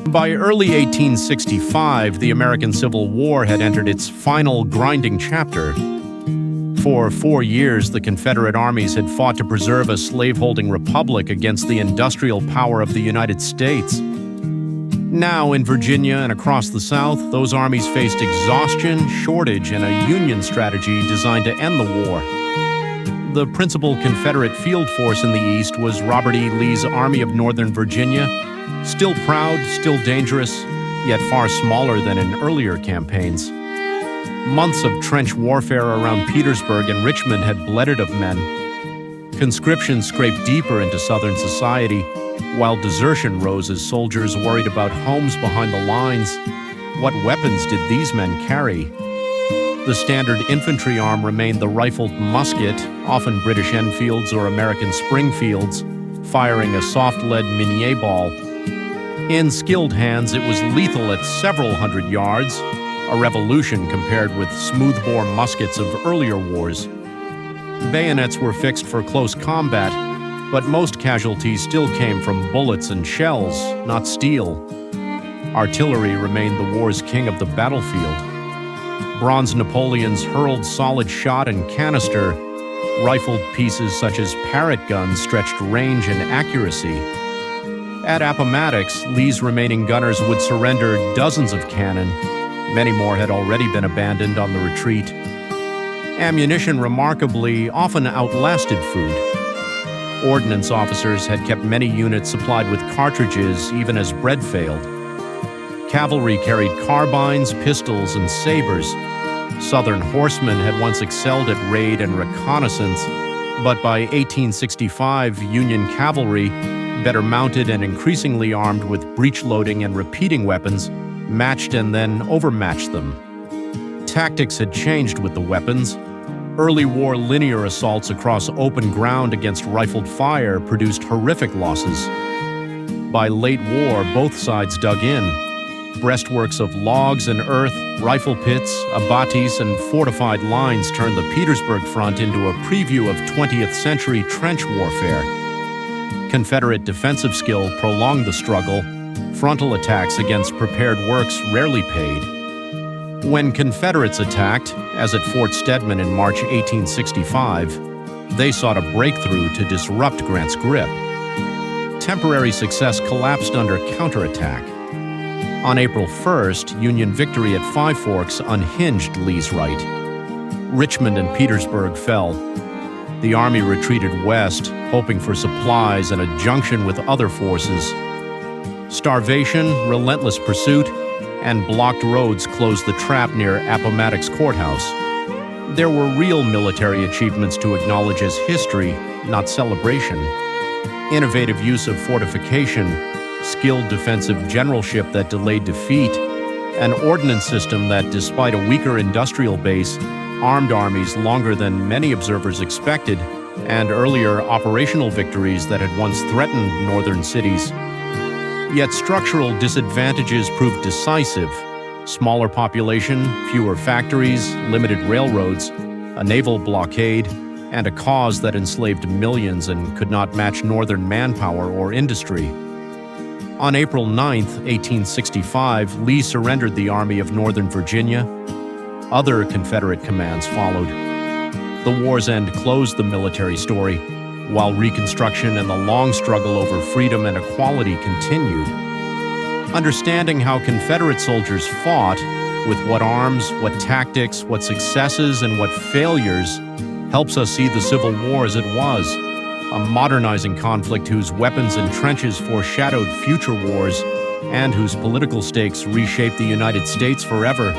By early 1865, the American Civil War had entered its final grinding chapter. For 4 years, the Confederate armies had fought to preserve a slaveholding republic against the industrial power of the United States. Now, in Virginia and across the South, those armies faced exhaustion, shortage, and a Union strategy designed to end the war. The principal Confederate field force in the East was Robert E. Lee's Army of Northern Virginia, still proud, still dangerous, yet far smaller than in earlier campaigns. Months of trench warfare around Petersburg and Richmond had bled it of men. Conscription scraped deeper into Southern society, while desertion rose as soldiers worried about homes behind the lines. What weapons did these men carry? The standard infantry arm remained the rifled musket, often British Enfields or American Springfields, firing a soft lead Minié ball. In skilled hands, it was lethal at several hundred yards, a revolution compared with smoothbore muskets of earlier wars. Bayonets were fixed for close combat, but most casualties still came from bullets and shells, not steel. Artillery remained the war's king of the battlefield. Bronze Napoleons hurled solid shot and canister. Rifled pieces such as Parrott guns stretched range and accuracy. At Appomattox, Lee's remaining gunners would surrender dozens of cannon. Many more had already been abandoned on the retreat. Ammunition, remarkably, often outlasted food. Ordnance officers had kept many units supplied with cartridges even as bread failed. Cavalry carried carbines, pistols, and sabers. Southern horsemen had once excelled at raid and reconnaissance, but by 1865, Union cavalry, better mounted and increasingly armed with breech-loading and repeating weapons, matched and then overmatched them. Tactics had changed with the weapons. Early war linear assaults across open ground against rifled fire produced horrific losses. By late war, both sides dug in. Breastworks of logs and earth, rifle pits, abatis, and fortified lines turned the Petersburg front into a preview of 20th century trench warfare. Confederate defensive skill prolonged the struggle. Frontal attacks against prepared works rarely paid. When Confederates attacked, as at Fort Stedman in March 1865, they sought a breakthrough to disrupt Grant's grip. Temporary success collapsed under counterattack. On April 1st, Union victory at Five Forks unhinged Lee's right. Richmond and Petersburg fell. The Army retreated west, hoping for supplies and a junction with other forces. Starvation, relentless pursuit, and blocked roads closed the trap near Appomattox Courthouse. There were real military achievements to acknowledge as history, not celebration. Innovative use of fortification, skilled defensive generalship that delayed defeat, an ordnance system that, despite a weaker industrial base, armed armies longer than many observers expected, and earlier operational victories that had once threatened northern cities. Yet structural disadvantages proved decisive. Smaller population, fewer factories, limited railroads, a naval blockade, and a cause that enslaved millions and could not match northern manpower or industry. On April 9, 1865, Lee surrendered the Army of Northern Virginia. Other Confederate commands followed. The war's end closed the military story, while Reconstruction and the long struggle over freedom and equality continued. Understanding how Confederate soldiers fought, with what arms, what tactics, what successes, and what failures, helps us see the Civil War as it was, a modernizing conflict whose weapons and trenches foreshadowed future wars and whose political stakes reshaped the United States forever.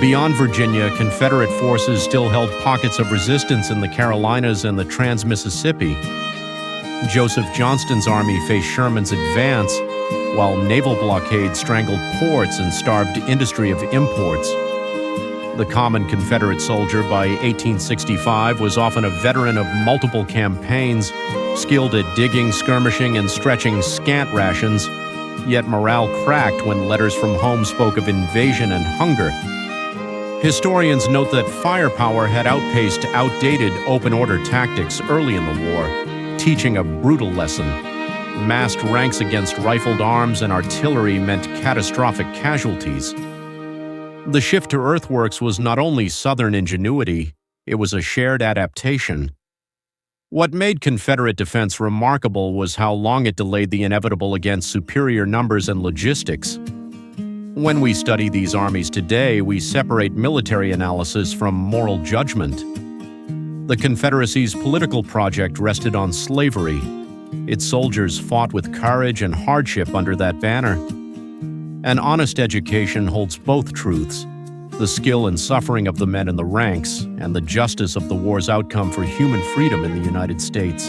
Beyond Virginia, Confederate forces still held pockets of resistance in the Carolinas and the Trans-Mississippi. Joseph Johnston's army faced Sherman's advance, while naval blockades strangled ports and starved industry of imports. The common Confederate soldier by 1865 was often a veteran of multiple campaigns, skilled at digging, skirmishing, and stretching scant rations, yet morale cracked when letters from home spoke of invasion and hunger. Historians note that firepower had outpaced outdated open-order tactics early in the war, teaching a brutal lesson. Massed ranks against rifled arms and artillery meant catastrophic casualties. The shift to earthworks was not only Southern ingenuity, it was a shared adaptation. What made Confederate defense remarkable was how long it delayed the inevitable against superior numbers and logistics. When we study these armies today, we separate military analysis from moral judgment. The Confederacy's political project rested on slavery. Its soldiers fought with courage and hardship under that banner. An honest education holds both truths: the skill and suffering of the men in the ranks, and the justice of the war's outcome for human freedom in the United States.